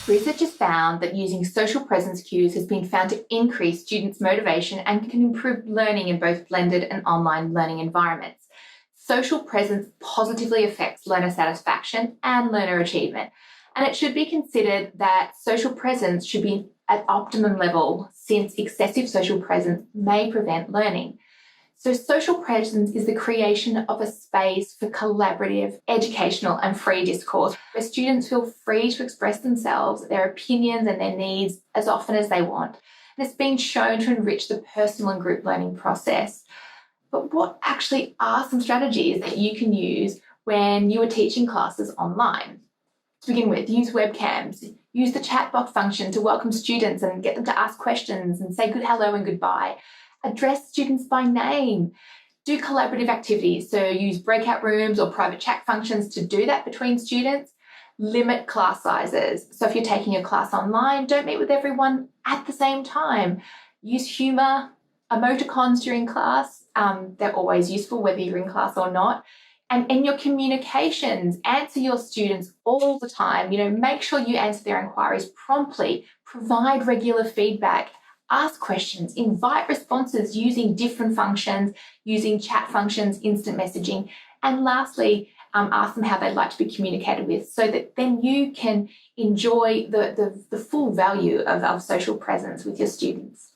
Research has found that using social presence cues has been found to increase students' motivation and can improve learning in both blended and online learning environments. Social presence positively affects learner satisfaction and learner achievement, and it should be considered that social presence should be at optimum level since excessive social presence may prevent learning. So social presence is the creation of a space for collaborative, educational and free discourse where students feel free to express themselves, their opinions and their needs as often as they want. And it's been shown to enrich the personal and group learning process. But what actually are some strategies that you can use when you are teaching classes online? To begin with, use webcams, use the chat box function to welcome students and get them to ask questions and say good hello and goodbye. Address students by name. Do collaborative activities, so use breakout rooms or private chat functions to do that between students. Limit class sizes. So if you're taking a class online, don't meet with everyone at the same time. Use humour, emoticons during class. They're always useful whether you're in class or not. And in your communications, answer your students all the time. Make sure you answer their inquiries promptly, provide regular feedback, ask questions, invite responses using different functions, using chat functions, instant messaging, and lastly, ask them how they'd like to be communicated with so that then you can enjoy the full value of social presence with your students.